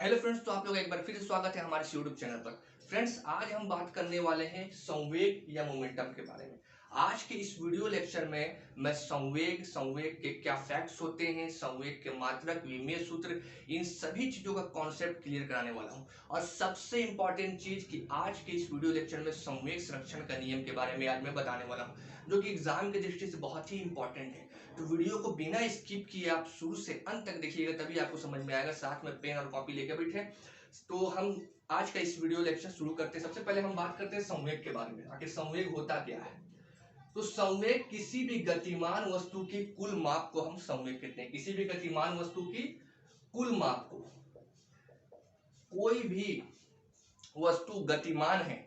Hello friends, तो आप लोग एक बार फिर स्वागत है हमारे यूट्यूब चैनल पर। फ्रेंड्स, आज हम बात करने वाले हैं संवेग या मोमेंटम के बारे में। आज के इस वीडियो लेक्चर में मैं संवेग के क्या फैक्ट्स होते हैं, संवेग के मात्रक, विमीय सूत्र, इन सभी चीजों का कॉन्सेप्ट क्लियर कराने वाला हूं। और सबसे इंपॉर्टेंट चीज कि आज के इस वीडियो लेक्चर में संवेग संरक्षण का नियम के बारे में आज मैं बताने वाला हूँ, जो कि एग्जाम की दृष्टि से बहुत ही इंपॉर्टेंट है। तो वीडियो को बिना स्किप किए आप शुरू से अंत तक देखिएगा, तभी आपको समझ में आएगा। साथ में पेन और कॉपी लेकर बैठे। तो हम आज का इस वीडियो लेक्चर शुरू करते हैं। सबसे पहले हम बात करते हैं संवेग के बारे में। आखिर संवेग होता क्या है? तो संवेग किसी भी गतिमान वस्तु की कुल माप को हम संवेग कहते हैं। किसी भी गतिमान वस्तु की कुल माप को, कोई भी वस्तु गतिमान है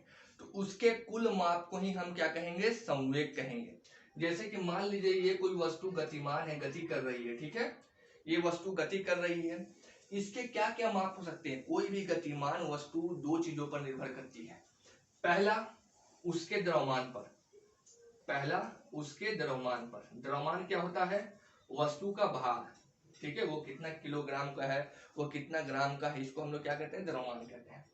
तो उसके कुल माप को ही हम क्या कहेंगे? संवेग कहेंगे। जैसे कि मान लीजिए ये कोई वस्तु गतिमान है, गति कर रही है, ठीक है। ये वस्तु गति कर रही है, इसके क्या क्या माप हो सकते हैं? कोई भी गतिमान वस्तु दो चीजों पर निर्भर करती है। पहला उसके द्रव्यमान पर, द्रव्यमान क्या होता है? वस्तु का भार, ठीक है। वो कितना किलोग्राम का है, वो कितना ग्राम का है, इसको हम लोग क्या कहते हैं? द्रव्यमान कहते हैं।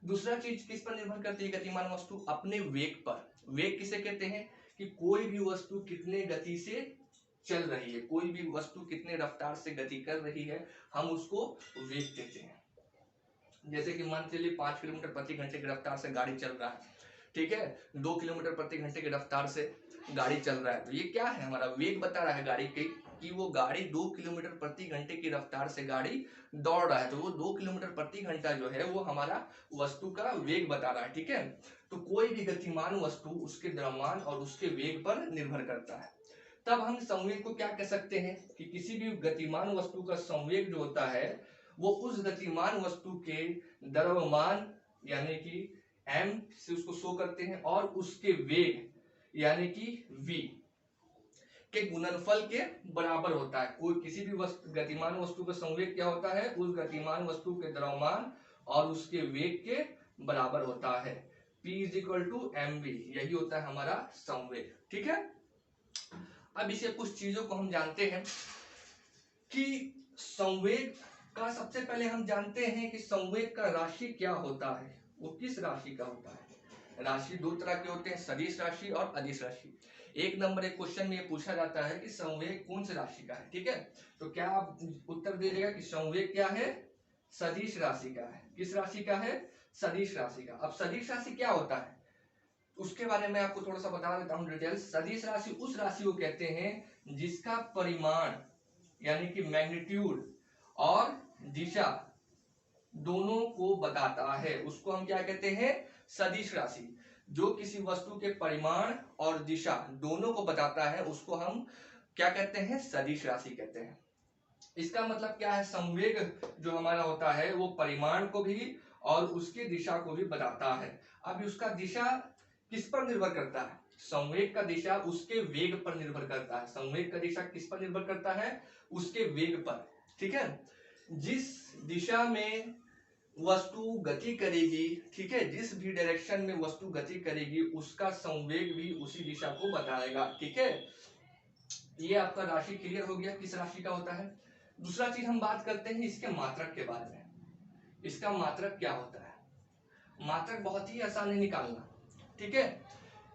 दूसरा चीज किस पर निर्भर करती है गतिमान वस्तु? अपने वेग पर। वेग किसे कहते हैं? कि कोई भी वस्तु कितने गति से चल रही है, कोई भी वस्तु कितने रफ्तार से गति कर रही है, हम उसको वेग कहते हैं। जैसे कि मान चलिए 5 किलोमीटर प्रति घंटे की रफ्तार से गाड़ी चल रहा है, ठीक है। 2 किलोमीटर प्रति घंटे की रफ्तार से गाड़ी चल रहा है, तो ये क्या है? हमारा वेग बता रहा है गाड़ी की, कि वो गाड़ी 2 किलोमीटर प्रति घंटे की रफ्तार से गाड़ी दौड़ रहा है। तो वो 2 किलोमीटर प्रति घंटा जो है वो हमारा वस्तु का वेग बता रहा है, ठीक है। तो कोई भी गतिमान वस्तु उसके द्रव्यमान और उसके वेग पर निर्भर करता है। तब हम संवेग को क्या कह सकते हैं? कि किसी भी गतिमान वस्तु का संवेग जो होता है वो उस गतिमान वस्तु के द्रव्यमान यानी कि m से उसको शो करते हैं, और उसके वेग यानी कि v के गुणनफल के बराबर होता है। कोई किसी भी गतिमान वस्तु का संवेग क्या होता है? उस गतिमान वस्तु के द्रव्यमान और उसके वेग के बराबर होता है। P = mv, यही होता है हमारा संवेग, ठीक है। अब इसे कुछ चीजों को हम जानते हैं कि संवेग का, सबसे पहले हम जानते हैं कि संवेग का राशि क्या होता है, वो किस राशि का होता है। राशि दो तरह के होते हैं, सदिश राशि और अदिश राशि। एक नंबर एक क्वेश्चन में ये पूछा जाता है कि संवेग कौन सी राशि का है, ठीक है। तो क्या आप उत्तर दीजिएगा कि संवेग क्या है? सदिश राशि का है। किस राशि का है? सदिश राशि का। अब सदिश राशि क्या होता है उसके बारे में आपको थोड़ा सा बता देता हूं डिटेल। सदिश राशि उस राशि को कहते हैं जिसका परिमाण यानी कि मैग्नीट्यूड और दिशा दोनों को बताता है, उसको हम क्या कहते हैं? सदिश राशि। जो किसी वस्तु के परिमाण और दिशा दोनों को बताता है उसको हम क्या कहते हैं? सदिश राशि कहते हैं। इसका मतलब क्या है? संवेग जो हमारा होता है वो परिमाण को भी और उसकी दिशा को भी बताता है। अब उसका दिशा किस पर निर्भर करता है? संवेग का दिशा उसके वेग पर निर्भर करता है। संवेग का दिशा किस पर निर्भर करता है? उसके वेग पर, ठीक है। जिस दिशा में वस्तु गति करेगी, ठीक है, जिस भी डायरेक्शन में वस्तु गति करेगी उसका संवेग भी उसी दिशा को बताएगा, ठीक है। ये आपका राशि क्लियर हो गया किस राशि का होता है। दूसरा चीज हम बात करते हैं इसके मात्रक के बारे में। इसका मात्रक क्या होता है? मात्रक बहुत ही आसान है निकालना, ठीक है।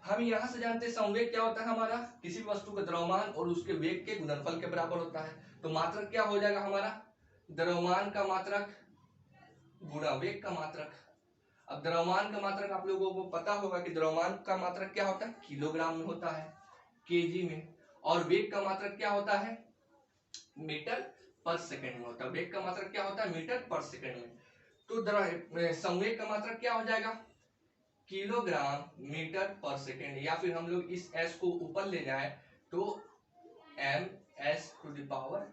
हम यहां से जानते हैं संवेग क्या होता है हमारा? किसी वस्तु का द्रव्यमान और उसके वेग के गुणनफल के बराबर होता है। तो मात्रक क्या हो जाएगा हमारा? द्रव्यमान का मात्रक गुणा वेग का मात्रक। अब द्रव्यमान का मात्रक आप लोगों को पता होगा कि द्रव्यमान का मात्रक क्या होता है? किलोग्राम में होता है, केजी में। और वेग का मात्रक क्या होता है? मीटर पर सेकंड में होता है। वेग का मात्रक क्या होता है? मीटर पर सेकंड में। तो संवेग का मात्रक क्या हो जाएगा? किलोग्राम मीटर पर सेकंड, या फिर हम लोग इस s को ऊपर ले जाए तो ms⁻⁻1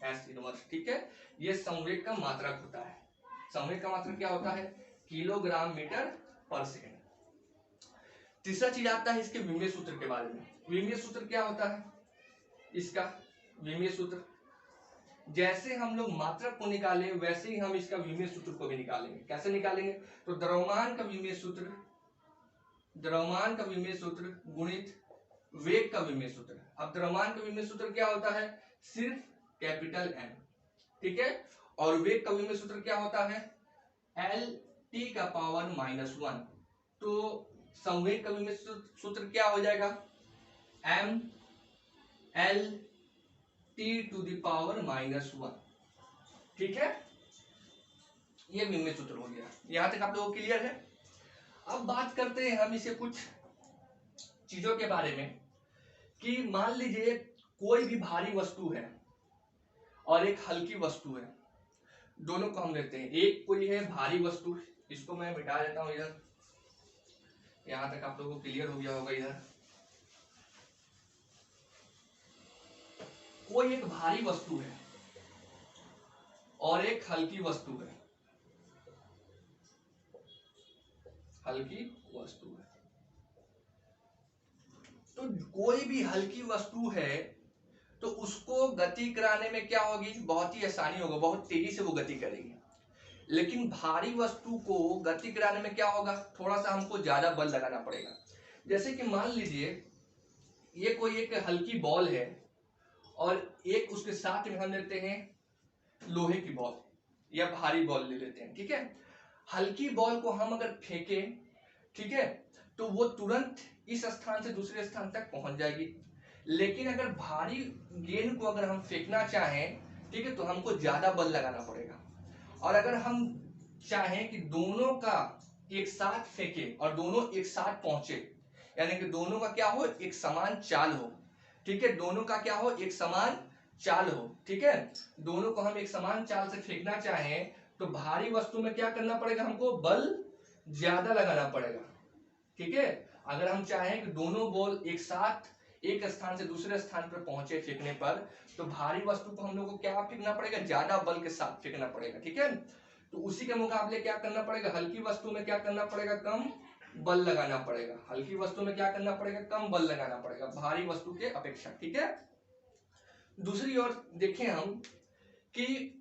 s इनवर्स, ठीक है। ये संवेग का मात्रक होता है। संवेग का मात्रक क्या होता है? किलोग्राम मीटर पर सेकंड। तीसरा चीज आता है इसके विमीय सूत्र के बारे में। विमीय सूत्र क्या होता है इसका? विमीय सूत्र जैसे हम लोग मात्रक को निकालें वैसे ही हम इसका विमीय सूत्र को भी निकालेंगे। कैसे निकालेंगे? तो द्रव्यमान का विमीय सूत्र गुणित वेग का विमीय सूत्र। अब द्रव्यमान का विमीय सूत्र क्या होता है? सिर्फ कैपिटल M, ठीक है। और वेग का विमेय सूत्र क्या होता है, एल टी का पावर -1। तो संवेग का विमेय सूत्र क्या हो जाएगा, M L T to the power -1। ठीक है, ये विमेय सूत्र हो गया। यहां तक आप लोगों को क्लियर है। अब बात करते हैं हम इसे कुछ चीजों के बारे में कि मान लीजिए कोई भी भारी वस्तु है और एक हल्की वस्तु है, दोनों को हम लेते हैं। एक कोई है भारी वस्तु, इसको मैं मिटा देता हूं इधर, यहां तक आप लोगों को क्लियर हो गया होगा। इधर कोई एक भारी वस्तु है और एक हल्की वस्तु है, हल्की वस्तु है। तो कोई भी हल्की वस्तु है तो उसको गति कराने में क्या होगी, बहुत ही आसानी होगा, बहुत तेजी से वो गति करेगी। लेकिन भारी वस्तु को गति कराने में क्या होगा, थोड़ा सा हमको ज्यादा बल लगाना पड़ेगा। जैसे कि मान लीजिए ये कोई एक हल्की बॉल है और एक उसके साथ में हम लेते हैं लोहे की बॉल या भारी बॉल ले लेते हैं। ठीक है, हल्की बॉल को हम अगर फेंकें, ठीक है, तो वो तुरंत इस स्थान से दूसरे स्थान तक पहुंच जाएगी। लेकिन अगर भारी गेंद को अगर हम फेंकना चाहें, ठीक है, तो हमको ज्यादा बल लगाना पड़ेगा। और अगर हम चाहें कि दोनों का एक साथ फेंके और दोनों एक साथ पहुंचे, यानी कि दोनों का क्या हो, एक समान चाल हो। ठीक है, दोनों का क्या हो, एक समान चाल हो। ठीक है, दोनों को हम एक समान चाल से फेंकना चाहें तो भारी वस्तु में क्या करना पड़ेगा, हमको बल ज्यादा लगाना पड़ेगा। ठीक है, अगर हम चाहें कि दोनों बॉल एक साथ एक स्थान से दूसरे स्थान पर पहुंचे फेंकने पर, तो भारी वस्तु को हम लोग को क्या फेंकना पड़ेगा, ज्यादा बल के साथ फेंकना पड़ेगा। ठीक है, तो उसी के मुकाबले क्या करना पड़ेगा, हल्की वस्तु में क्या करना पड़ेगा, कम बल लगाना पड़ेगा। हल्की वस्तु में क्या करना पड़ेगा, कम बल लगाना पड़ेगा भारी वस्तु के अपेक्षा। ठीक है, दूसरी ओर देखें हम कि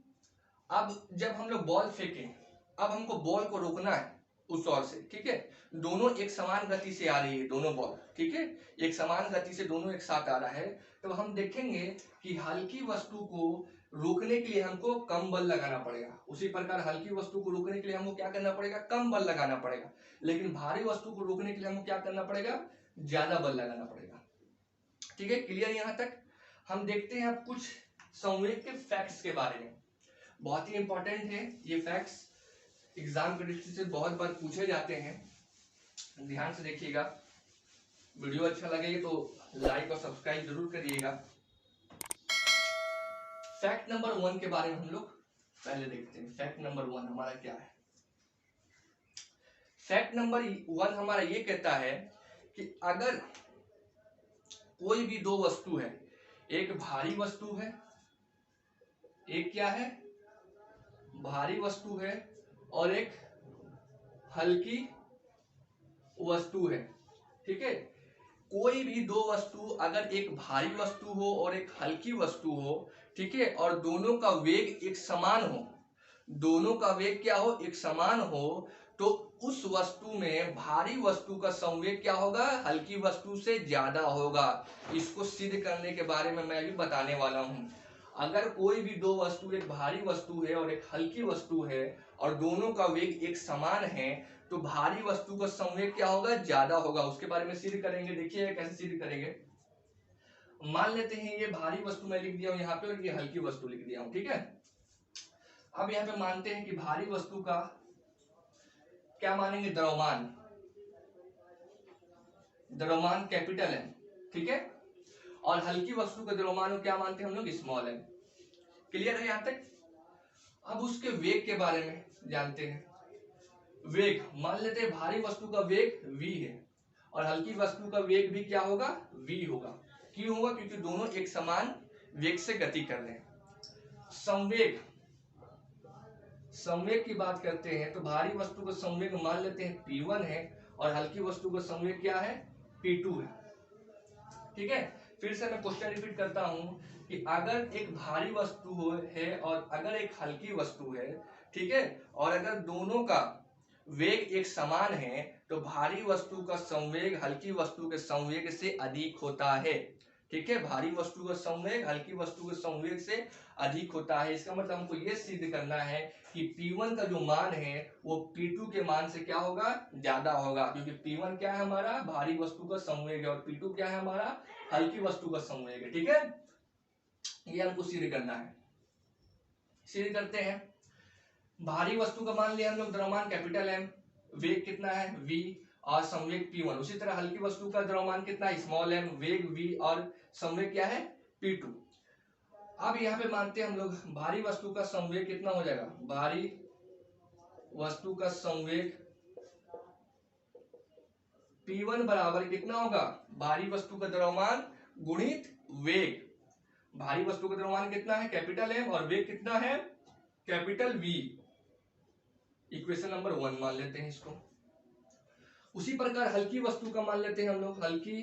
अब जब हम लोग बॉल फेंकें, अब हमको बॉल को रोकना है उस ओर से। ठीक है, दोनों एक समान गति से आ रही है, दोनों बॉल, ठीक है, एक समान गति से दोनों एक साथ आ रहा है। तो हम देखेंगे कि हल्की वस्तु को रोकने के लिए हमको कम बल लगाना पड़ेगा। उसी प्रकार हल्की वस्तु को रोकने के लिए हमको क्या करना पड़ेगा, कम बल लगाना पड़ेगा। लेकिन भारी वस्तु को रोकने के लिए हमको क्या करना पड़ेगा, ज्यादा बल लगाना पड़ेगा। ठीक है, क्लियर यहां तक। हम देखते हैं अब कुछ संवेग के फैक्ट्स के बारे में, बहुत ही इंपॉर्टेंट है ये फैक्ट्स, एग्जाम के दृष्टि से बहुत बार पूछे जाते हैं। ध्यान से देखिएगा, वीडियो अच्छा लगे तो लाइक और सब्सक्राइब जरूर करिएगा। फैक्ट नंबर 1 के बारे में हम लोग पहले देखते हैं। फैक्ट नंबर 1 हमारा क्या है। फैक्ट नंबर 1 हमारा ये कहता है कि अगर कोई भी दो वस्तु है, एक भारी वस्तु है, एक क्या है, भारी वस्तु है, और एक हल्की वस्तु है। ठीक है, कोई भी दो वस्तु, अगर एक भारी वस्तु हो और एक हल्की वस्तु हो, ठीक है, और दोनों का वेग एक समान हो, दोनों का वेग क्या हो, एक समान हो, तो उस वस्तु में भारी वस्तु का संवेग क्या होगा, हल्की वस्तु से ज्यादा होगा। इसको सिद्ध करने के बारे में मैं भी बताने वाला हूं। अगर कोई भी दो वस्तु, एक भारी वस्तु है और एक हल्की वस्तु है, और दोनों का वेग एक समान है, तो भारी वस्तु का संवेग क्या होगा, ज्यादा होगा। उसके बारे में सिद्ध करेंगे, देखिए कैसे सिद्ध करेंगे। मान लेते हैं ये भारी वस्तु मैं लिख दिया हूं यहाँ पे और ये हल्की वस्तु लिख दिया हूं। ठीक है, अब यहाँ पे मानते हैं कि भारी वस्तु का क्या मानेंगे, द्रव्यमान, द्रव्यमान कैपिटल है। ठीक है, और हल्की वस्तु का द्रव्यमान को क्या मानते हैं हम लोग, स्मॉल है। क्लियर है यहाँ तक। अब उसके वेग के बारे में जानते हैं। वेग मान लेते हैं भारी वस्तु का वेग v है और हल्की वस्तु का वेग भी क्या होगा, v होगा। क्यों होगा, क्योंकि दोनों एक समान वेग से गति कर रहे हैं। संवेग, संवेग की बात करते हैं तो भारी वस्तु का संवेग मान लेते हैं p1 है और हल्की वस्तु का संवेग क्या है, p2 है। ठीक है, फिर से मैं क्वेश्चन रिपीट करता हूं कि अगर एक भारी वस्तु है और अगर एक हल्की वस्तु है, ठीक है, और अगर दोनों का वेग एक समान है, तो भारी वस्तु का संवेग हल्की वस्तु के संवेग से अधिक होता है। ठीक है, भारी वस्तु का संवेग हल्की वस्तु के संवेग से अधिक होता है। इसका मतलब हमको ये सिद्ध करना है कि P1 का जो मान है वो P2 के मान से क्या होगा, ज्यादा होगा, क्योंकि P1 क्या है हमारा, भारी वस्तु का संवेग है, और P2 क्या है हमारा, हल्की वस्तु का संवेग है। ठीक है, ये हमको सिद्ध करना है। सिद्ध करते हैं। भारी वस्तु का मान लिया हम लोग द्रव्यमान कैपिटल M, वेग कितना है v और संवेग P1। उसी तरह हल्की वस्तु का द्रव्यमान कितना है, स्मॉल m, वेग v और संवेग क्या है, P2। अब यहाँ पे मानते हैं हम लोग भारी वस्तु का संवेग कितना हो जाएगा, भारी वस्तु का संवेग P1 बराबर कितना होगा, भारी वस्तु का द्रव्यमान गुणित वेग। भारी वस्तु का द्रव्यमान कितना है, कैपिटल M, और वेग कितना है, कैपिटल V। इक्वेशन नंबर 1 मान लेते हैं इसको। उसी प्रकार हल्की वस्तु का मान लेते हैं हम लोग। हल्की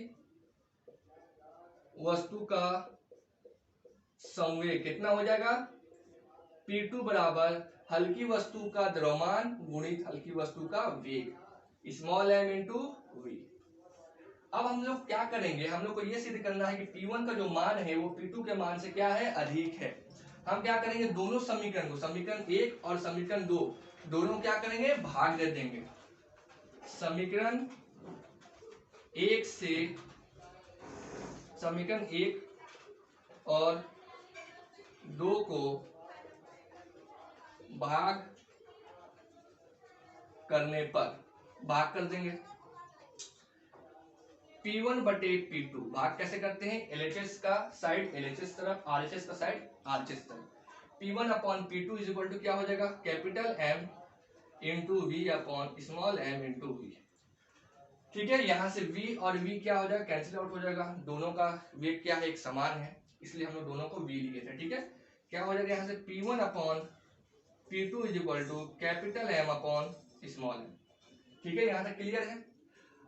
वस्तु का संवेग कितना हो जाएगा, P2 बराबर हल्की वस्तु का द्रव्यमान गुणित हल्की वस्तु का वेग, स्मॉल m इंटू v। अब हम लोग क्या करेंगे, हम लोग को यह सिद्ध करना है कि P1 का जो मान है वो P2 के मान से क्या है, अधिक है। हम क्या करेंगे, दोनों समीकरण को, समीकरण 1 और समीकरण 2 दोनों क्या करेंगे, भाग दे देंगे। समीकरण 1 से, समीकरण 1 और 2 को भाग करने पर भाग कर देंगे। P1 बटे P2 भाग कैसे करते हैं, LHS का साइड LHS तरफ, RHS का साइड RHS तरफ। P1 upon P2 is equal to क्या हो जाएगा, capital M into V upon small m into V। ठीक है, यहां से V और V क्या हो जाएगा, कैंसिल आउट हो जाएगा। दोनों का वेग क्या है, एक समान है, इसलिए हम लोग दोनों को V लिए थे। ठीक है, क्या हो जाएगा यहाँ से P1 upon P2 is equal to capital M upon small m। ठीक है, यहाँ तक क्लियर है।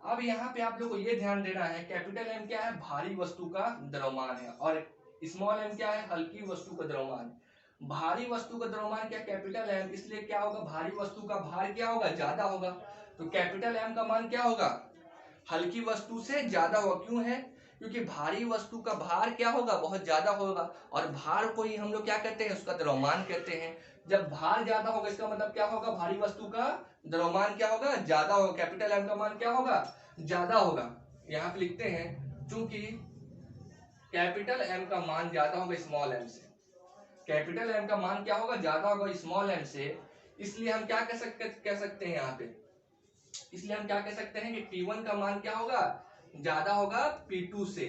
अब यहाँ पे आप लोग को ये ध्यान देना है, कैपिटल M क्या है, भारी वस्तु का द्रव्यमान है, और स्मॉल m क्या है, हल्की वस्तु का द्रव्यमान। भारी वस्तु का द्रव्यमान क्या, कैपिटल M, इसलिए क्या होगा, भारी वस्तु का भार क्या होगा, ज्यादा होगा। तो कैपिटल M का मान क्या होगा, हल्की वस्तु से ज्यादा होगा। क्यों है, क्योंकि भारी वस्तु का भार क्या होगा, बहुत ज्यादा होगा, और भार को ही हम लोग क्या कहते हैं, उसका द्रव्यमान कहते हैं। जब भार ज्यादा होगा इसका मतलब क्या होगा, भारी वस्तु का द्रव्यमान क्या होगा, ज्यादा होगा, कैपिटल M का मान क्या होगा, ज्यादा होगा। यहाँ पे लिखते हैं, चूंकि कैपिटल M का मान ज्यादा होगा स्मॉल m से, कैपिटल M का मान क्या होगा, ज्यादा होगा स्मॉल m से, इसलिए हम क्या कह सकते हैं यहाँ पे, इसलिए हम क्या कह सकते हैं कि P1 का मान क्या होगा, ज्यादा होगा P2 से।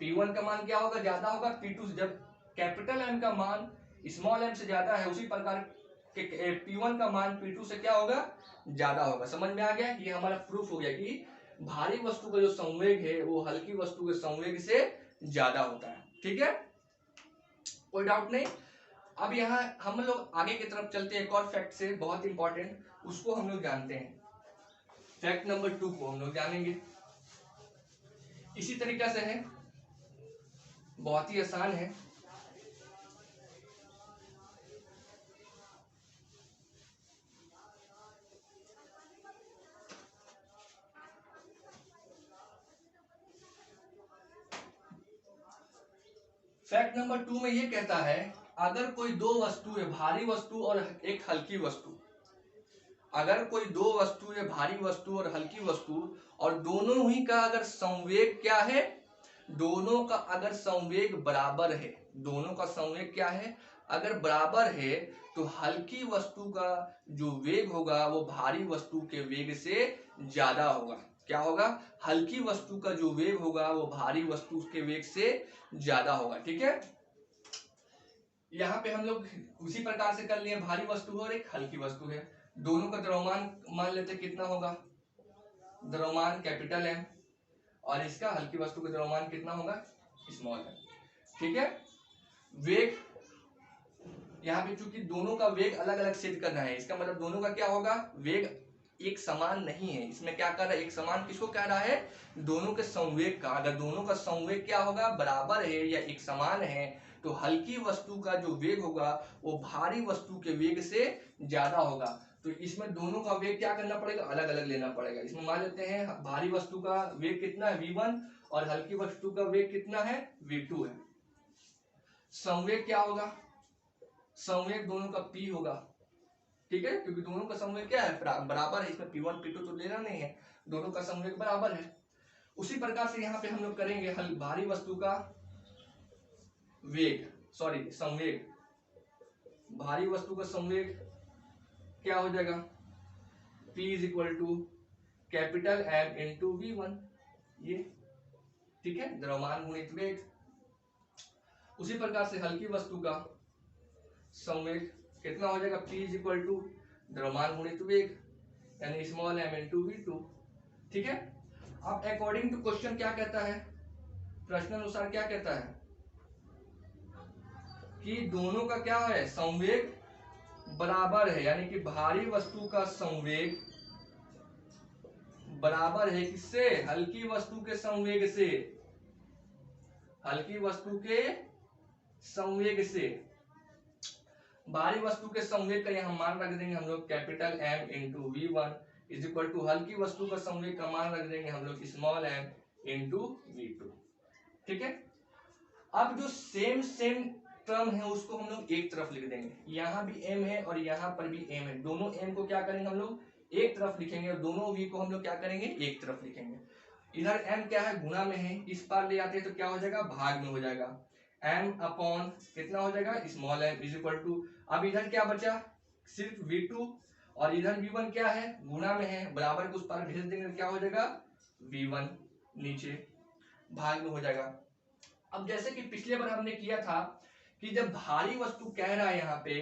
P1 का मान क्या होगा, ज्यादा होगा P2 से। जब कैपिटल M का मान स्मॉल m से ज्यादा है, उसी प्रकार P1 का मान P2 से क्या होगा, ज्यादा होगा। समझ में आ गया, ये हमारा प्रूफ हो गया कि भारी वस्तु का जो संवेग है वो हल्की वस्तु के संवेग से ज्यादा होता है। ठीक है, कोई डाउट नहीं। अब यहाँ हम लोग आगे की तरफ चलते हैं, एक और फैक्ट से, बहुत इंपॉर्टेंट, उसको हम लोग जानते हैं। फैक्ट नंबर 2 को हम लोग जानेंगे। इसी तरीका से है, बहुत ही आसान है। फैक्ट नंबर 2 में ये कहता है, अगर कोई दो वस्तु है, भारी वस्तु और एक हल्की वस्तु, अगर कोई दो वस्तु है, भारी वस्तु और हल्की वस्तु, और दोनों ही का अगर संवेग क्या है, दोनों का अगर संवेग बराबर है, दोनों का संवेग क्या है, अगर बराबर है, तो हल्की वस्तु का जो वेग होगा वो भारी वस्तु के वेग से ज्यादा होगा। क्या होगा, हल्की वस्तु का जो वेग होगा वो भारी वस्तु के वेग से ज्यादा होगा। ठीक है, यहाँ पे हम लोग उसी प्रकार से कर लिए, भारी वस्तु और एक हल्की वस्तु है, दोनों का द्रव्यमान मान लेते कितना होगा, द्रव्यमान कैपिटल M, और इसका हल्की वस्तु का द्रव्यमान कितना होगा, स्मॉल m। ठीक है, वेग यहाँ पे चूंकि दोनों का वेग अलग अलग सिद्ध करना है, इसका मतलब दोनों का क्या होगा, वेग एक समान नहीं है। इसमें क्या कर रहा है, एक समान किसको कह रहा है, दोनों के संवेग का। अगर दोनों का संवेग क्या होगा, बराबर है या एक समान है, तो हल्की वस्तु का जो वेग होगा वो भारी वस्तु के वेग से ज्यादा होगा। तो इसमें दोनों का वेग क्या करना पड़ेगा, अलग अलग लेना पड़ेगा। इसमें मान लेते हैं भारी वस्तु का वेग कितना है v1, और हल्की वस्तु का वेग कितना है, v2 है। संवेग क्या होगा, संवेग दोनों का p होगा, ठीक है, क्योंकि दोनों का संवेग क्या है, बराबर है, इसमें p1 p2 तो लेना नहीं है, दोनों का संवेग बराबर है। उसी प्रकार से यहाँ पे हम लोग करेंगे हल भारी वस्तु का वेग, सॉरी संवेग, भारी वस्तु का संवेग क्या हो जाएगा, P is equal to capital M into V1, ये ठीक है, द्रव्यमान गुणित वेग। उसी प्रकार से हल्की वस्तु का संवेग कितना हो जाएगा, P इज इक्वल टू द्रव्यमान गुणित वेग यानी स्मॉल m इंटू V2, ठीक है। अब अकॉर्डिंग टू क्वेश्चन क्या कहता है, प्रश्न अनुसार क्या कहता है कि दोनों का क्या है, संवेग बराबर है, यानी कि भारी वस्तु का संवेग बराबर है किससे, हल्की वस्तु के संवेग से, हल्की वस्तु के संवेग से। भारी वस्तु के संवेग का यहां मान रख देंगे हम लोग capital M into V1 is equal to हल्की वस्तु का संवेग का मान रख देंगे हम लोग स्मॉल m इंटू V2, ठीक है। अब जो सेम सेम टर्म है उसको हम लोग एक तरफ लिख देंगे, यहाँ भी m है और यहाँ पर भी m है, दोनों m को क्या करेंगे हम लोग एक तरफ लिखेंगे और दोनों v को हम लोग क्या करेंगे एक तरफ लिखेंगे। इधर m क्या है, गुणा में है, इस पार ले आते हैं तो क्या हो जाएगा, भाग में हो जाएगा, m अपॉन कितना हो जाएगा small m is equal to, अब इधर क्या बचा सिर्फ v2 और इधर v1 क्या है गुणा में है, बराबर को उस पार भेज देंगे तो क्या हो जाएगा v1 नीचे भाग में हो जाएगा। अब जैसे कि पिछले बार हमने किया था कि जब भारी वस्तु कह रहा है यहाँ पे,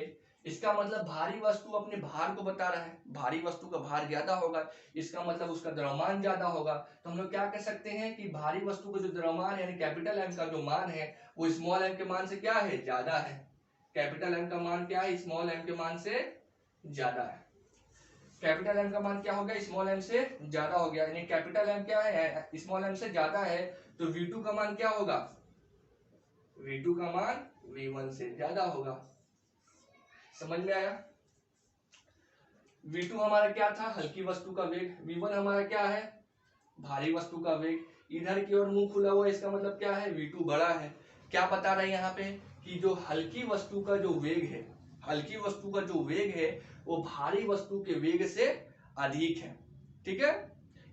इसका मतलब भारी वस्तु अपने भार को बता रहा है, भारी वस्तु का भार ज्यादा होगा, इसका मतलब उसका द्रव्यमान ज्यादा होगा। तो हम लोग क्या कह सकते हैं कि भारी वस्तु का जो द्रव्यमान यानी कैपिटल M का जो मान है वो स्मॉल m के मान से क्या है, ज्यादा है। कैपिटल M का मान क्या है, स्मॉल m के मान से ज्यादा है। कैपिटल M का मान क्या हो गया, स्मॉल m से ज्यादा हो गया, यानी कैपिटल M क्या है, स्मॉल m से ज्यादा है, तो V2 का मान क्या होगा, V2 का मान V1 से ज्यादा होगा। समझ में आया। V2 हमारा क्या था, हल्की वस्तु का वेग, V1 हमारा क्या है, भारी वस्तु का वेग। इधर की ओर मुंह खुला हुआ, इसका मतलब क्या है, V2 बड़ा है। क्या बता रहे हैं यहाँ पे कि जो हल्की वस्तु का जो वेग है, हल्की वस्तु का जो वेग है वो भारी वस्तु के वेग से अधिक है, ठीक है,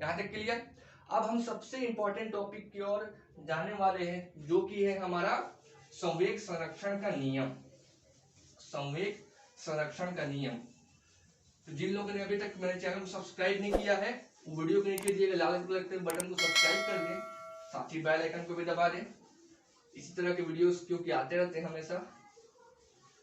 यहाँ तक क्लियर। अब हम सबसे इंपॉर्टेंट टॉपिक की ओर जाने वाले हैं जो कि है हमारा संवेग संरक्षण का नियम, संवेग संरक्षण का नियम। तो जिन लोगों ने अभी तक मेरे चैनल को सब्सक्राइब नहीं किया है, वीडियो के नीचे दिए गए लाल कलर के बटन को सब्सक्राइब कर दें, साथ ही बेल आइकन को भी दबा दें, इसी तरह के वीडियोस क्योंकि आते रहते हैं हमेशा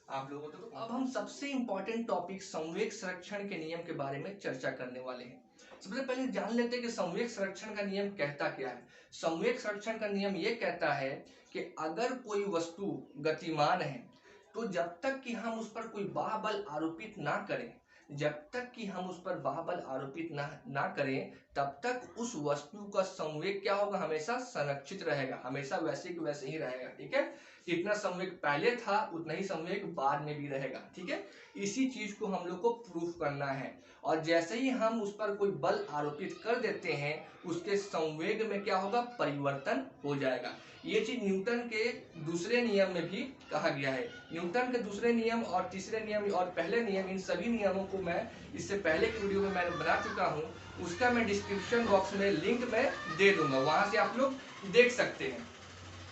आप लोगों को। तो अब हम सबसे इंपॉर्टेंट टॉपिक संवेग संरक्षण के नियम के बारे में चर्चा करने वाले हैं। सबसे पहले जान लेते हैं कि संवेग संरक्षण का नियम कहता क्या है। संवेग संरक्षण का नियम ये कहता है कि अगर कोई वस्तु गतिमान है तो जब तक कि हम उस पर कोई बाह्य आरोपित ना करें, जब तक कि हम उस पर बाह्य आरोपित ना करें, तब तक उस वस्तु का संवेग क्या होगा, हमेशा संरक्षित रहेगा, हमेशा वैसे कि वैसे ही रहेगा, ठीक है। जितना संवेग पहले था उतना ही संवेग बाद में भी रहेगा, ठीक है। इसी चीज को हम लोग को प्रूफ करना है, और जैसे ही हम उस पर कोई बल आरोपित कर देते हैं उसके संवेग में क्या होगा, परिवर्तन हो जाएगा। ये चीज न्यूटन के दूसरे नियम में भी कहा गया है। न्यूटन के दूसरे नियम और तीसरे नियम और पहले नियम, इन सभी नियमों को मैं इससे पहले की वीडियो में मैंने बना चुका हूँ, उसका मैं डिस्क्रिप्शन बॉक्स में लिंक में दे दूंगा, वहां से आप लोग देख सकते हैं।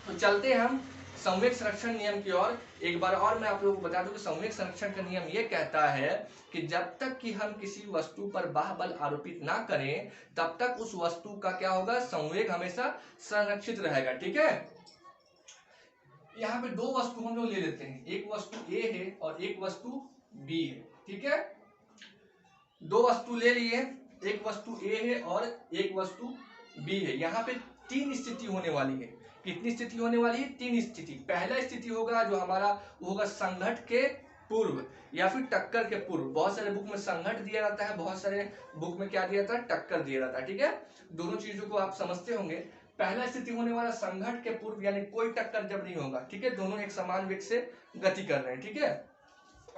तो चलते हैं हम संवेग संरक्षण नियम की ओर। एक बार और मैं आप लोगों को बता दूं कि संवेग संरक्षण का नियम ये कहता है कि जब तक कि हम किसी वस्तु पर बाह्य बल आरोपित ना करें तब तक उस वस्तु का क्या होगा, संवेग हमेशा संरक्षित रहेगा, ठीक है। यहाँ पे दो वस्तु हम लोग ले लेते हैं, एक वस्तु A है और एक वस्तु B है, ठीक है। दो वस्तु ले लिए, एक वस्तु A है और एक वस्तु B है। यहाँ पे तीन स्थिति होने वाली है। कितनी स्थिति होने वाली है, तीन स्थिति। पहला स्थिति होगा जो हमारा वो होगा संघट के पूर्व या फिर टक्कर के पूर्व। बहुत सारे बुक में संघट दिया जाता है, बहुत सारे बुक में क्या दिया जाता है, टक्कर दिया जाता है, ठीक है। दोनों चीजों को आप समझते होंगे। पहला स्थिति होने वाला संघट के पूर्व, यानी कोई टक्कर जब नहीं होगा, ठीक है, दोनों एक समान वेग से गति कर रहे हैं, ठीक है,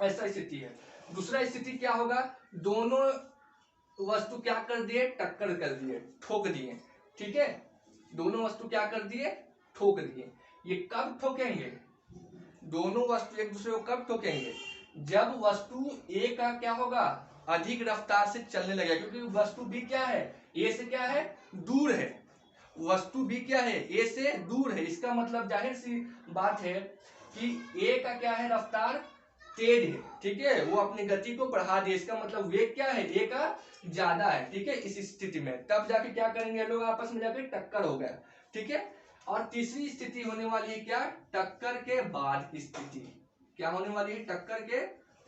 ऐसा स्थिति है। दूसरा स्थिति क्या होगा, दोनों वस्तु क्या कर दिए, टक्कर कर दिए, ठोक दिए, ठीक है। दोनों वस्तु क्या कर दिए, ठोक दिए। ये कब ठोकेंगे, दोनों वस्तु एक दूसरे को कब ठोकेंगे, जब वस्तु ए का क्या होगा, अधिक रफ्तार से चलने लगेगा, क्योंकि वस्तु बी क्या है, ए से क्या है, दूर है। वस्तु बी क्या है, ए से दूर है। इसका मतलब जाहिर सी बात है कि ए का क्या है, रफ्तार तेज है, ठीक है, वो अपनी गति को बढ़ा दिए। इसका मतलब वेग क्या है, ए का ज्यादा है, ठीक है। इस स्थिति में तब जाके क्या करेंगे लोग, आपस में जाके टक्कर हो गया, ठीक है। और तीसरी स्थिति होने वाली है क्या, टक्कर के बाद की स्थिति। क्या होने वाली है, टक्कर के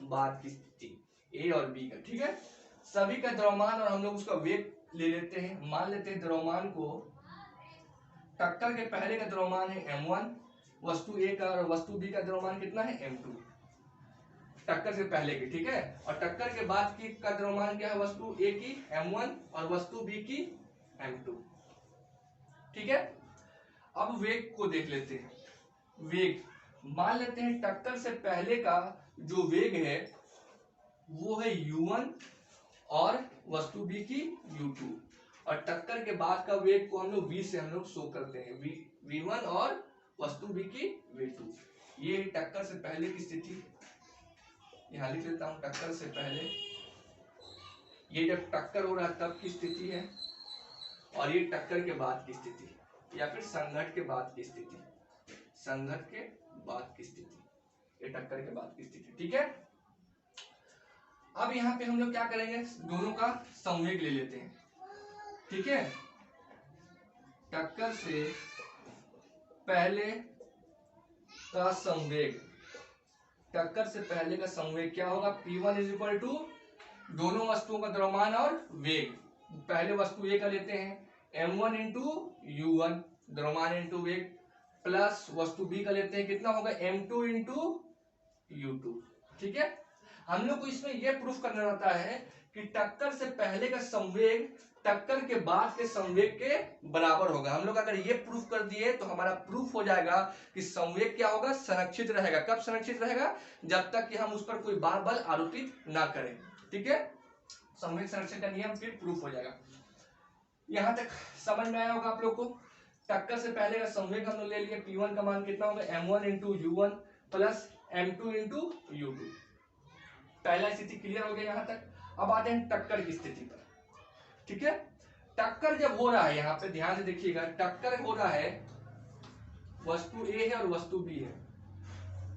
बाद की स्थिति, ए और बी का, ठीक है। सभी का द्रव्यमान और हम लोग उसका वेग ले लेते हैं। मान लेते हैं द्रव्यमान को, टक्कर के पहले का द्रव्यमान है m1, वस्तु ए का, और वस्तु बी का द्रव्यमान कितना है, m2, टक्कर से पहले की, ठीक है। और टक्कर के बाद की का द्रव्यमान क्या है, वस्तु ए की m1 और वस्तु बी की m2, ठीक है। अब वेग को देख लेते हैं। वेग, मान लेते हैं टक्कर से पहले का जो वेग है वो है u1 और वस्तु बी की u2, और टक्कर के बाद का वेग को हम लोग v से हम लोग शो करते हैं, v1 और वस्तु बी की v2। ये टक्कर से पहले की स्थिति, यहां लिख लेता हूं, टक्कर से पहले, ये जब टक्कर हो रहा है तब की स्थिति है, और ये टक्कर के बाद की स्थिति, या फिर संघट के बाद की स्थिति, संघट के बाद की स्थिति, ये टक्कर के बाद की स्थिति, ठीक है। अब यहाँ पे हम लोग क्या करेंगे, दोनों का संवेग ले लेते हैं, ठीक है। टक्कर से पहले का संवेग, टक्कर से पहले का संवेग क्या होगा, P1 इज इक्वल टू दोनों वस्तुओं का द्रव्यमान और वेग। पहले वस्तु ए का लेते हैं m1 इंटू u1 द्रव्यमान इंटू वेग, प्लस वस्तु बी का लेते हैं, कितना होगा m2 इंटू u2, ठीक है। हम लोग को इसमें यह प्रूफ करना रहता है कि टक्कर से पहले का संवेग टक्कर के बाद के संवेग के बराबर होगा। हम लोग अगर ये प्रूफ कर दिए तो हमारा प्रूफ हो जाएगा कि संवेग क्या होगा, संरक्षित रहेगा। कब संरक्षित रहेगा, जब तक कि हम उस पर कोई बार बल आरोपित ना करें, ठीक है। संवेग संरक्षण का नियम फिर प्रूफ हो जाएगा। यहां तक समझ में आया होगा आप लोग को। टक्कर से पहले का संवेग हम लोग ले लिए, P1 का मान कितना होगा, m1 into u1 plus m2 into u2। पहला स्थिति क्लियर हो गया यहां तक। अब आते हैं टक्कर की स्थिति पर, ठीक है। टक्कर जब हो रहा है, यहाँ पे ध्यान से देखिएगा, टक्कर हो रहा है, वस्तु ए है और वस्तु बी है।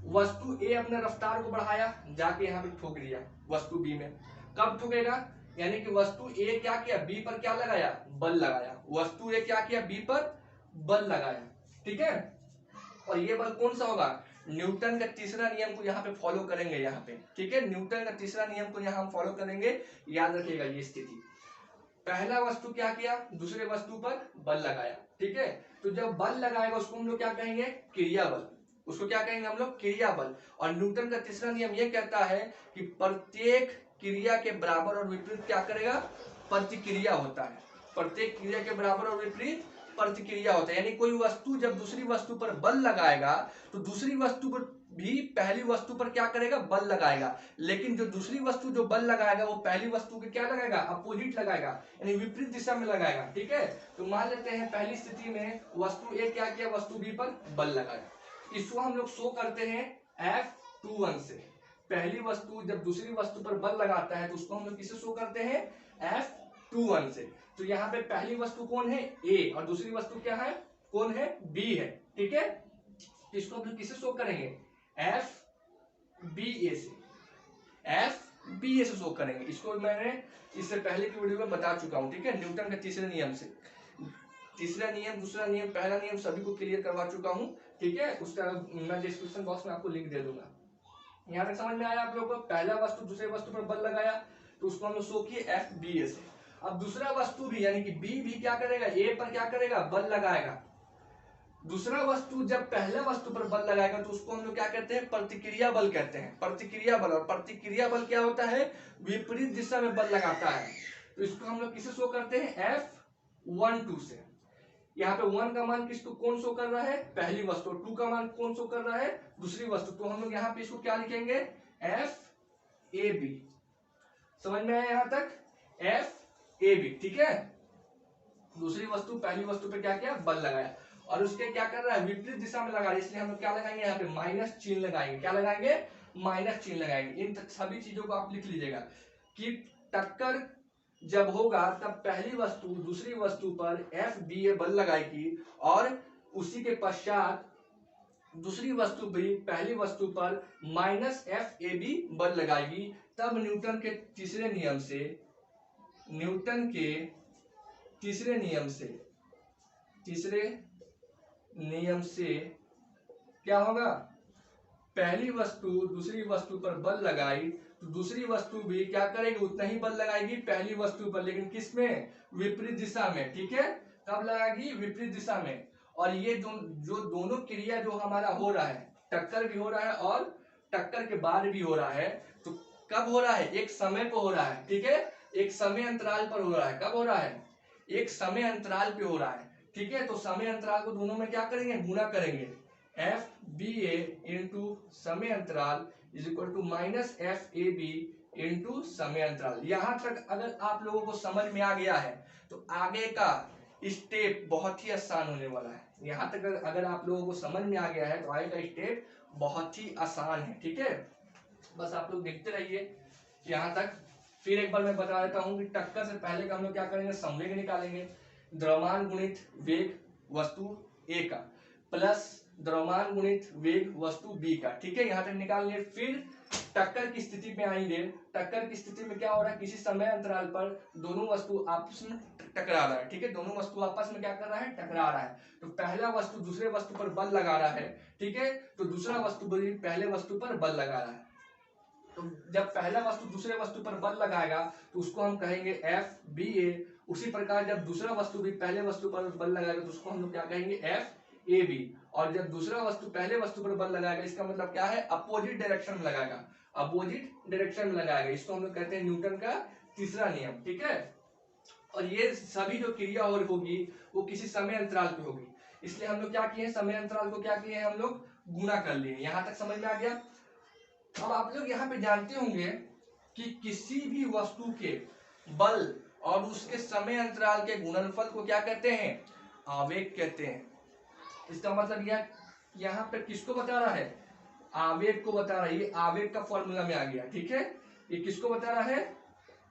वस्तु ए अपने रफ्तार को बढ़ाया, जाके यहाँ पे ठोक दिया वस्तु बी में। कब ठोकेगा, यानी कि वस्तु ए क्या किया, बी पर क्या लगाया, बल लगाया। वस्तु ए क्या किया, बी पर बल लगाया, ठीक है। और ये बल कौन सा होगा, न्यूटन का तीसरा नियम को यहाँ पे फॉलो करेंगे, यहाँ पे, ठीक है। न्यूटन का तीसरा नियम को यहाँ हम फॉलो करेंगे, याद रखिएगा ये स्थिति। पहला वस्तु क्या किया, दूसरे वस्तु पर बल लगाया, ठीक है। तो जब बल लगाएगा उसको हम लोग क्या कहेंगे, क्रिया बल। उसको क्या कहेंगे हम लोग, क्रिया बल। और न्यूटन का तीसरा नियम ये कहता है कि प्रत्येक क्रिया के बराबर और विपरीत क्या करेगा, प्रतिक्रिया होता है। प्रत्येक क्रिया के बराबर और विपरीत प्रतिक्रिया होता है। यानी कोई वस्तु जब दूसरी वस्तु पर बल लगाएगा तो दूसरी वस्तु पर भी पहली वस्तु पर क्या करेगा, बल लगाएगा। लेकिन जो दूसरी वस्तु जो बल लगाएगा वो पहली वस्तु के क्या लगाएगा, अपोजिट लगाएगा, यानी विपरीत दिशा में लगाएगा, ठीक है। तो मान लेते हैं पहली स्थिति में वस्तु ए क्या किया, वस्तु बी पर बल लगाया। इसको हम लोग शो करते हैं F21 से। पहली वस्तु जब दूसरी वस्तु पर बल लगाता है तो उसको हम लोग किसे शो करते हैं, F21 से। तो यहाँ पे पहली वस्तु कौन है, ए, और दूसरी वस्तु क्या है, कौन है, बी है, ठीक है। इसको हम लोग किसे शो करेंगे, FBA से, FBA से शो करेंगे। इसको मैंने इससे पहले की वीडियो में बता चुका हूं, ठीक है। न्यूटन के तीसरे नियम से, तीसरा नियम, दूसरा नियम, पहला नियम सभी को क्लियर करवा चुका हूं, ठीक है। उसका मैं डिस्क्रिप्शन बॉक्स में आपको लिंक दे दूंगा। यहाँ तक समझ में आया आप लोगों को। पहला वस्तु दूसरे वस्तु पर बल लगाया तो उसको हम लोग शो किए FBA से। अब दूसरा वस्तु भी यानी कि बी भी क्या करेगा, ए पर क्या करेगा, बल लगाएगा। दूसरा वस्तु जब पहले वस्तु पर बल लगाएगा तो उसको हम लोग क्या कहते हैं, प्रतिक्रिया बल कहते हैं, प्रतिक्रिया बल। और प्रतिक्रिया बल क्या होता है, विपरीत दिशा में बल लगाता है। तो इसको हम लोग किसे शो करते हैं, F12 से। यहाँ पे 1 का मान किसको कौन शो कर रहा है, पहली वस्तु। 2 का मान कौन शो कर रहा है, दूसरी वस्तु। तो हम लोग यहाँ पे इसको क्या लिखेंगे, FAB। समझ में आया यहाँ तक, FAB, ठीक है। दूसरी वस्तु पहली वस्तु पे क्या किया, बल लगाया, और उसके क्या कर रहा है, विपरीत दिशा में लगा रहा है, इसलिए हम लोग क्या लगाएंगे यहाँ पे माइनस चिन्ह लगाएंगे। क्या लगाएंगे, माइनस चिन्ह लगाएंगे। इन सभी चीजों को आप लिख लीजिएगा कि टक्कर जब होगा तब पहली वस्तु दूसरी वस्तु पर एफ बी ए बल लगाएगी और उसी के पश्चात दूसरी वस्तु भी पहली वस्तु पर माइनस एफ ए बी बल लगाएगी। तब न्यूटन के तीसरे नियम से क्या होगा, पहली वस्तु दूसरी वस्तु पर बल लगाई तो दूसरी वस्तु भी क्या करेगी, उतना ही बल लगाएगी पहली वस्तु पर, लेकिन किस में, विपरीत दिशा में। ठीक है, कब लगाएगी, विपरीत दिशा में। और ये जो दोनों क्रिया जो हमारा हो रहा है, टक्कर भी हो रहा है और टक्कर के बाद भी हो रहा है, तो कब हो रहा है, एक समय पे हो रहा है। ठीक है, एक समय अंतराल पर हो रहा है। कब हो रहा है, एक समय अंतराल पे हो रहा है। ठीक है, तो समय अंतराल को दोनों में क्या करेंगे, गुणा करेंगे। एफ बी ए इंटू समय अंतराल is equal to minus F A B into समय अंतराल। यहां तक अगर आप लोगों को समझ में आ गया है तो आगे का स्टेप बहुत ही आसान होने वाला है। यहां तक अगर आप लोगों को समझ में आ गया है तो आगे का स्टेप बहुत ही आसान है। ठीक है, बस आप लोग देखते रहिए यहां तक। फिर एक बार मैं बता देता हूं कि टक्कर से पहले का हम लोग क्या करेंगे, संवेग निकालेंगे। द्रव्यमान गुणित वेग वस्तु ए का प्लस द्रव्यमान गुणित वेग वस्तु बी का। ठीक है, यहां तक निकाल लिए। फिर टक्कर की स्थिति में आएंगे। टक्कर की स्थिति में क्या हो रहा है, किसी समय अंतराल पर दोनों वस्तु आपस में टकरा रहा है। ठीक है, दोनों वस्तु आपस में क्या कर रहा है, टकरा रहा है। तो पहला वस्तु दूसरे वस्तु पर बल लगा रहा है। ठीक है, तो दूसरा वस्तु भी पहले वस्तु पर बल लगा रहा है। तो जब पहला वस्तु दूसरे वस्तु पर बल लगाएगा तो उसको हम कहेंगे एफ बी ए। उसी प्रकार जब दूसरा वस्तु भी पहले वस्तु पर बल लगाएगा तो उसको हम लोग क्या कहेंगे, एफ ए बी। और जब दूसरा वस्तु पहले वस्तु पर बल लगाएगा, इसका मतलब क्या है, अपोजिट डायरेक्शन में लगाएगा, अपोजिट डायरेक्शन में लगाएगा। इसको हम लोग कहते हैं न्यूटन का तीसरा नियम। ठीक है, और ये सभी जो क्रिया और होगी वो किसी समय अंतराल पे होगी, इसलिए हम लोग क्या किए, समय अंतराल को क्या किए, हम लोग गुणा कर लिए। यहां तक समझ में आ गया। अब आप लोग यहाँ पे जानते होंगे कि किसी भी वस्तु के बल और उसके समय अंतराल के गुणनफल को क्या कहते हैं, आवेग कहते हैं। इसका मतलब यह यहाँ पे किसको बता रहा है, आवेग को बता रहा है। ये आवेग का फॉर्मूला में आ गया। ठीक है, ये किसको बता रहा है,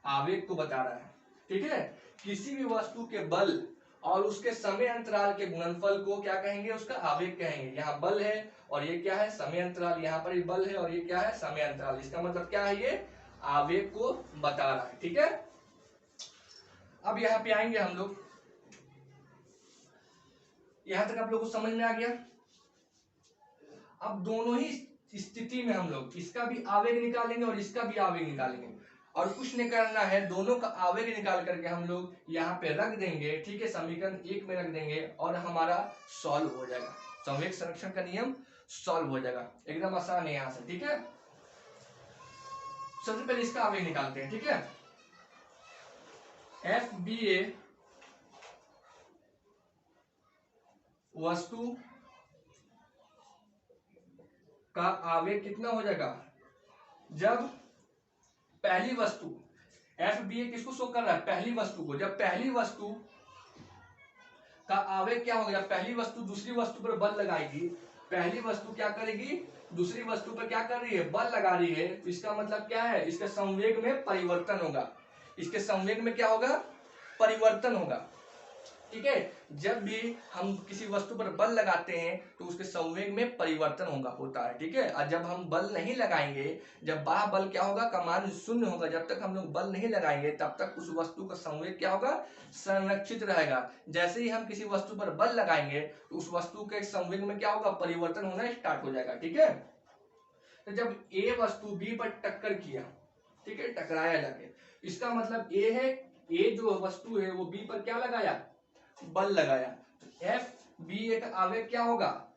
आवेग को बता रहा है। ठीक है, किसी भी वस्तु के बल और उसके समय अंतराल के गुणनफल को क्या कहेंगे, उसका आवेग कहेंगे। यहाँ बल है और ये क्या है, समय अंतराल। यहाँ पर बल है और ये क्या है, समय अंतराल। इसका मतलब क्या है, ये आवेग को बता रहा है। ठीक है, अब यहाँ पे आएंगे हम लोग। यहां तक आप लोग को समझ में आ गया। अब दोनों ही स्थिति में हम लोग इसका भी आवेग निकालेंगे और इसका भी आवेग निकालेंगे, और कुछ नहीं करना है, दोनों का आवेग निकाल करके हम लोग यहाँ पे रख देंगे। ठीक है, समीकरण 1 में रख देंगे और हमारा सॉल्व हो जाएगा। संवेग संरक्षण का नियम सॉल्व हो जाएगा, एकदम आसान है यहाँ से। ठीक है, सबसे पहले इसका आवेग निकालते हैं। ठीक है, एफ बी ए वस्तु का आवेग कितना हो जाएगा, जब पहली वस्तु एफ बी ए किसको शो कर रहा है, पहली वस्तु को। जब पहली वस्तु का आवेग क्या होगा, जब पहली वस्तु दूसरी वस्तु पर बल लगाएगी, पहली वस्तु क्या करेगी, दूसरी वस्तु पर क्या कर रही है, बल लगा रही है। तो इसका मतलब क्या है, इसके संवेग में परिवर्तन होगा। इसके संवेग में क्या होगा, परिवर्तन होगा। ठीक है, जब भी हम किसी वस्तु पर बल लगाते हैं तो उसके संवेग में परिवर्तन होता है। ठीक है, और जब हम बल नहीं लगाएंगे, जब बाह्य बल क्या होगा का मान शून्य होगा, जब तक हम लोग बल नहीं लगाएंगे तब तक उस वस्तु का संवेग क्या होगा, संरक्षित रहेगा। जैसे ही हम किसी वस्तु पर बल लगाएंगे तो उस वस्तु के संवेग में क्या होगा, परिवर्तन होना स्टार्ट हो जाएगा। ठीक है, तो जब ए वस्तु बी पर टक्कर किया, ठीक है, टकराया जाके, इसका मतलब ए है, ए जो वस्तु है वो बी पर क्या लगाया, बल लगाया। तो एफ बी ए का आवेग क्या होगा,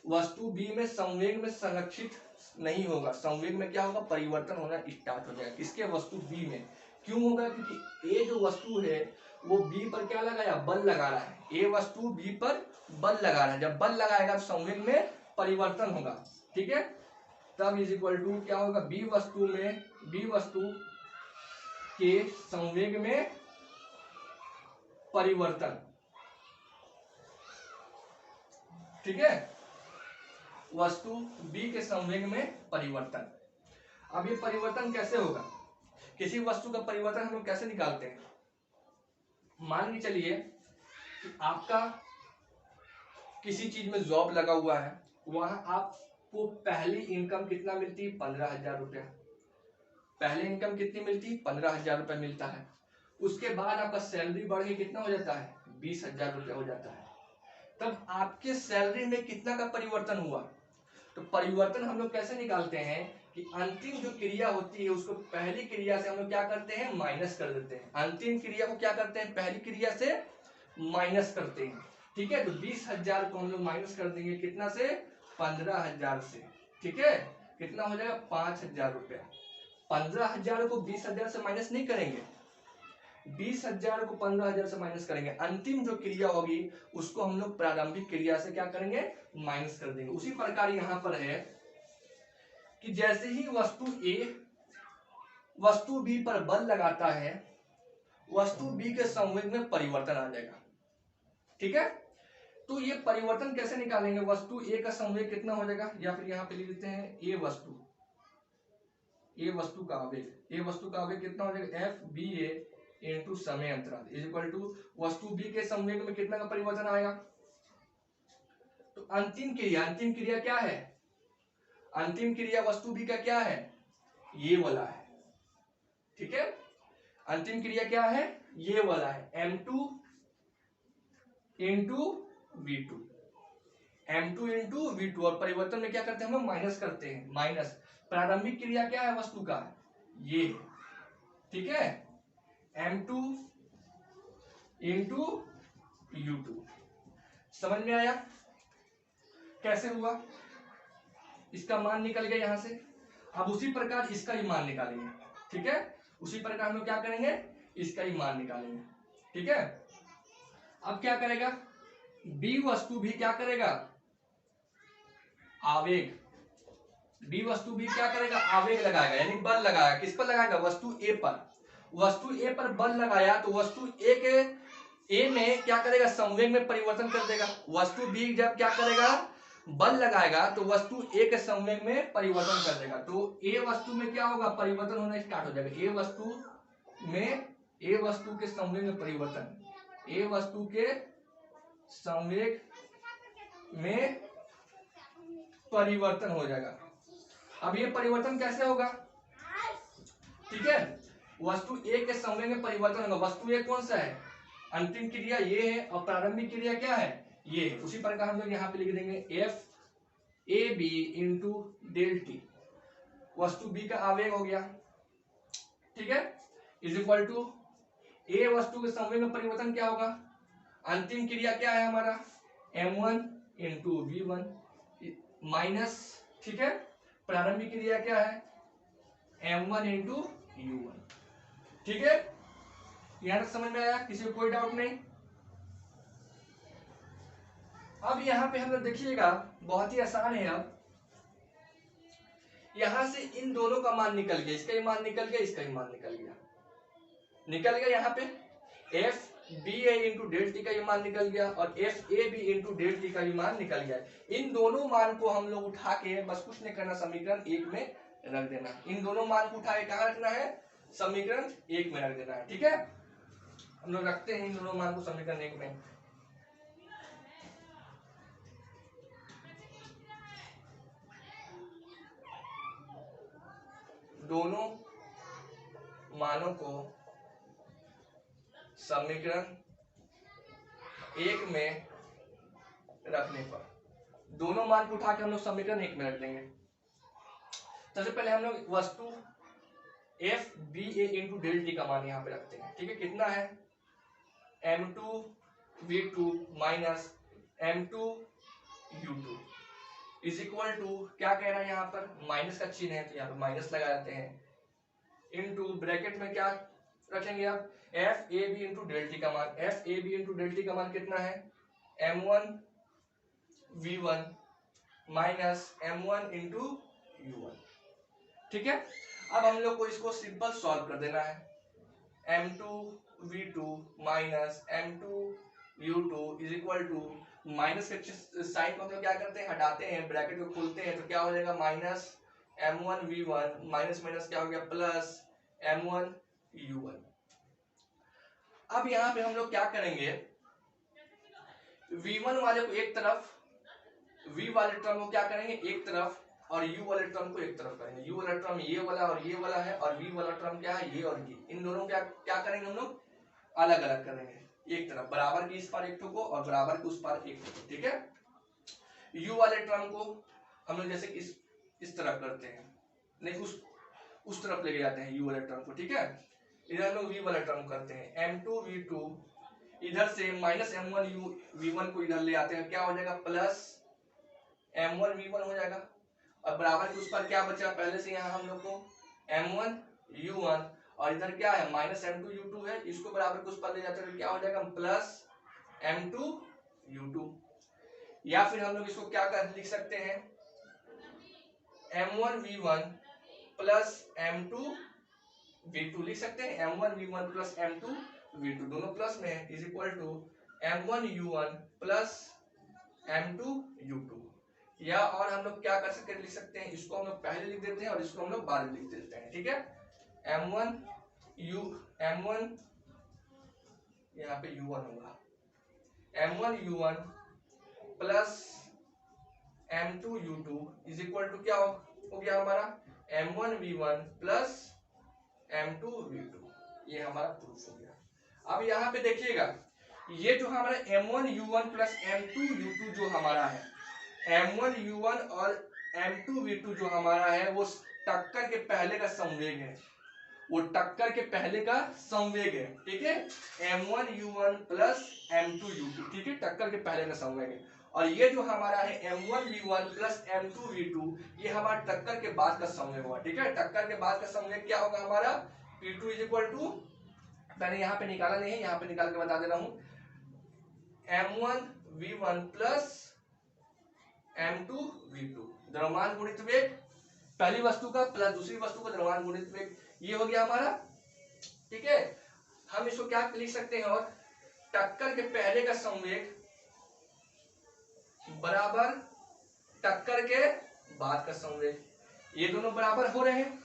वस्तु बी में संवेग में संरक्षित नहीं होगा, संवेग में क्या होगा, परिवर्तन होना स्टार्ट हो जाएगा। इसके वस्तु बी में क्यों होगा, क्योंकि ए जो वस्तु है वो बी पर क्या लगाया, बल लगा रहा है। ए वस्तु बी पर बल लगा रहा है, जब बल लगाएगा तो संवेग में परिवर्तन होगा। ठीक है, तब इज इक्वल टू क्या होगा, बी वस्तु के संवेग में परिवर्तन, ठीक है, वस्तु बी के संवेग में परिवर्तन। अब ये परिवर्तन कैसे होगा, किसी वस्तु का परिवर्तन हम लोग कैसे निकालते हैं। मान के चलिए कि आपका किसी चीज में जॉब लगा हुआ है, वहां आपको पहली इनकम कितना मिलती है, 15,000 रुपया। पहले इनकम कितनी मिलती, 15,000 रुपया मिलता है। उसके बाद आपका सैलरी बढ़ के कितना हो जाता है, 20,000 रुपया हो जाता है। तब आपके सैलरी में कितना का परिवर्तन हुआ। तो परिवर्तन हम लोग कैसे निकालते हैं कि अंतिम जो क्रिया होती है उसको पहली क्रिया से हम लोग क्या करते हैं, माइनस कर देते हैं। अंतिम क्रिया को क्या करते हैं, पहली क्रिया से माइनस करते हैं, ठीक है। तो 20,000 को हम लोग माइनस कर देंगे कितना से, 15,000 से, ठीक है। कितना हो जाएगा, 5,000 रुपया। 15,000 को 20,000 से माइनस नहीं करेंगे, 20,000 को 15,000 से माइनस करेंगे। अंतिम जो क्रिया होगी उसको हम लोग प्रारंभिक क्रिया से क्या करेंगे, माइनस कर देंगे। उसी प्रकार यहां पर है कि जैसे ही वस्तु ए वस्तु बी पर बल लगाता है, वस्तु बी के संवेग में परिवर्तन आ जाएगा, ठीक है। तो ये परिवर्तन कैसे निकालेंगे, वस्तु ए का संवेग कितना हो जाएगा, या फिर यहां पे लिख देते हैं ए वस्तु का आवेग, ए वस्तु का आवेग कितना हो जाएगा, एफ बी ए इंटू समय अंतराल इज इक्वल टू वस्तु बी के संवेग में कितना का परिवर्तन आएगा। तो अंतिम क्रिया क्या है, अंतिम क्रिया वस्तु बी का क्या है, ये वाला है, ठीक है। अंतिम क्रिया क्या है, ये वाला है, M2 into V2, M2 into V2। और परिवर्तन में क्या करते हैं हम लोग, माइनस करते हैं, माइनस। प्रारंभिक क्रिया क्या है वस्तु का, ये, ठीक है, M2 इंटू U2। समझ में आया कैसे हुआ, इसका मान निकल गया यहां से। अब उसी प्रकार इसका ही मान निकालेंगे, ठीक है। उसी प्रकार हम लोग क्या करेंगे, इसका ही मान निकालेंगे, ठीक है। अब क्या करेगा, बी वस्तु भी क्या करेगा, आवेग, बी वस्तु भी क्या करेगा, आवेग लगाएगा, यानी बल लगाएगा। किस पर लगाएगा, वस्तु ए पर। वस्तु ए पर बल लगाया तो वस्तु ए में क्या करेगा, संवेग में परिवर्तन कर देगा। वस्तु बी जब क्या करेगा, बल लगाएगा तो वस्तु ए के संवेग में परिवर्तन कर देगा। तो ए वस्तु में क्या होगा, परिवर्तन होना स्टार्ट हो जाएगा। ए वस्तु के संवेग में परिवर्तन, ए वस्तु के संवेग में परिवर्तन हो जाएगा। अब ये परिवर्तन कैसे होगा, ठीक है, वस्तु ए के संवेग में परिवर्तन होगा। वस्तु ए कौन सा है, अंतिम क्रिया ये है, और प्रारंभिक क्रिया क्या है, ये है। उसी प्रकार हम लोग यहाँ पे लिख देंगे F A B into del T, वस्तु बी का आवेग हो गया, ठीक है, इज इक्वल टू ए वस्तु के संवेग में परिवर्तन क्या होगा, अंतिम क्रिया क्या है हमारा, M1 इंटू V1 माइनस, ठीक है, प्रारंभिक क्रिया क्या है, M1 इंटू U1, ठीक है। यहां तक समझ में आया, किसी को कोई डाउट नहीं। अब यहां पे हम लोग देखिएगा, बहुत ही आसान है। अब यहां से इन दोनों का मान निकल गया, इसका ही मान निकल गया, इसका ही मान निकल गया यहाँ पे F B A into del T का ये मान निकल गया, और F A B into del T का ये मान निकल गया। इन दोनों मान को हम लोग उठा के बस कुछ नहीं करना, समीकरण 1 में रख देना। इन दोनों मान को उठा के कहाँ रखना है, समीकरण 1 में रख देना है, ठीक है। हम लोग रखते हैं इन दोनों मान को समीकरण 1 में। दोनों मानों को समीकरण 1 में रखने पर, दोनों मान को उठा के हम लोग समीकरण 1 में रख देंगे। सबसे पहले हम लोग वस्तु F B A into del T का मान यहाँ पे रखते हैं, ठीक है। कितना है, M2 V2 minus M2 U2 is equal to, क्या कह रहा है यहाँ पर, माइनस का चिन्ह है तो यहाँ पे माइनस लगा देते हैं, इनटू ब्रैकेट में क्या रखेंगे आप, F A B into del T का मान। F A B into del T का मान कितना है, M1 V1 minus M1 into U1, ठीक है। अब हम लोग को इसको सिंपल सॉल्व कर देना है। M2 v2 minus m2 u2 is equal to minus के साइन को हम लोग क्या करते हैं, हटाते हैं, ब्रैकेट को खोलते हैं, तो क्या हो जाएगा minus m1 v1 minus minus क्या हो गया प्लस m1 u1। अब यहाँ पे हम लोग क्या करेंगे, v1 वाले को एक तरफ, v वाले टर्म को क्या करेंगे एक तरफ, और u वाले टर्म को एक तरफ करेंगे। u वाला टर्म ये वाला और ये वाला है, और v वाला टर्म क्या है ये और ये, इन दोनों क्या क्या करेंगे हम लोग अलग अलग करेंगे, एक तरफ बराबर की इस पार एक को और बराबर के उस पार एक को, ठीक है। u वाले टर्म को हम लोग जैसे इस तरफ करते हैं, नहीं उस तरफ लेके जाते हैं u वाले टर्म को, ठीक है। इधर हम लोग v वाला टर्म करते हैं, m2 v2 इधर से माइनस m1 v1 को इधर ले आते हैं, क्या हो जाएगा प्लस m1 v1 हो जाएगा, और बराबर के उस पर क्या बचा पहले से यहाँ हम लोग को m1 u1, और इधर क्या है माइनस m2 u2 है, इसको बराबर के उस पर ले जाते हैं, क्या हो जाएगा प्लस m2 u2। या फिर हम लोग इसको क्या कर लिख सकते हैं m1 v1 plus m2 v2 लिख सकते हैं, m1 v1 plus m2 v2 दोनों प्लस में है, is equal to m1 u1 plus m2 u2। या और हम लोग क्या कर सकते हैं लिख सकते हैं, इसको हम लोग पहले लिख देते हैं और इसको हम लोग बाद में लिख देते हैं, ठीक है। m1 यहाँ पे u1 होगा, m1 u1 plus m2 u2 is equal to क्या हो गया हमारा m1 v1 plus m2 v2, ये हमारा प्रूफ हो गया। अब यहाँ पे देखिएगा ये जो हमारा m1 u1 plus m2 u2 जो हमारा है, m1 u1 और m2 v2 जो हमारा है वो टक्कर के पहले का संवेग है, वो टक्कर के पहले का संवेग है, ठीक है। m1 u1 plus m2 u2, ठीक है, टक्कर के पहले का संवेग है। और ये जो हमारा है m1 v1 plus m2 v2 ये हमारा टक्कर के बाद का संवेग हुआ, ठीक है। टक्कर के बाद का संवेग क्या होगा हमारा p2 इज इक्वल टू, मैंने यहाँ पे निकाला नहीं है, यहाँ पे निकाल के बता दे रहा हूँ, m1 v1 plus m2 v2 द्रव्यमान गुणित वेग पहली वस्तु का प्लस दूसरी वस्तु का द्रव्यमान गुणित वेग, ये हो गया हमारा, ठीक है। हम इसको क्या लिख सकते हैं, और टक्कर के पहले का संवेग बराबर टक्कर के बाद का संवेग, ये दोनों बराबर हो रहे हैं।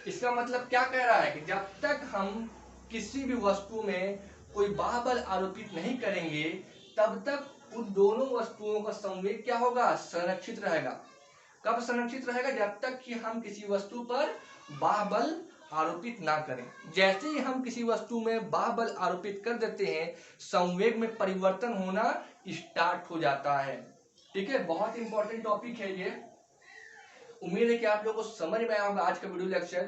इसका मतलब क्या कह रहा है कि जब तक हम किसी भी वस्तु में कोई बाहबल आरोपित नहीं करेंगे तब तक उन दोनों वस्तुओं का संवेग क्या होगा संरक्षित रहेगा। कब संरक्षित रहेगा, जब तक कि हम किसी वस्तु पर बाहबल आरोपित ना करें। जैसे ही हम किसी वस्तु में बाहबल आरोपित कर देते हैं संवेग में परिवर्तन होना स्टार्ट हो जाता है, ठीक है। बहुत इंपॉर्टेंट टॉपिक है ये, उम्मीद है कि आप लोगों को समझ में आया होगा आज का वीडियो लेक्चर।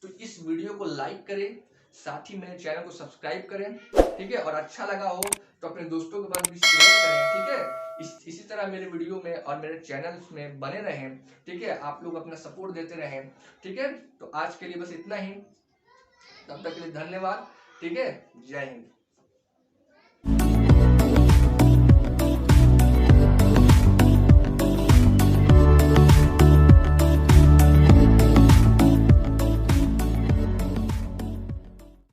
तो इस वीडियो को लाइक करें, साथ ही मेरे चैनल को सब्सक्राइब करें, ठीक है। और अच्छा लगा हो तो अपने दोस्तों के पास भी शेयर करें, ठीक है। इसी तरह मेरे वीडियो में और मेरे चैनल्स में बने रहें, ठीक है। आप लोग अपना सपोर्ट देते रहें, ठीक है। तो आज के लिए बस इतना ही, तब तक के लिए धन्यवाद, ठीक है। जय हिंद।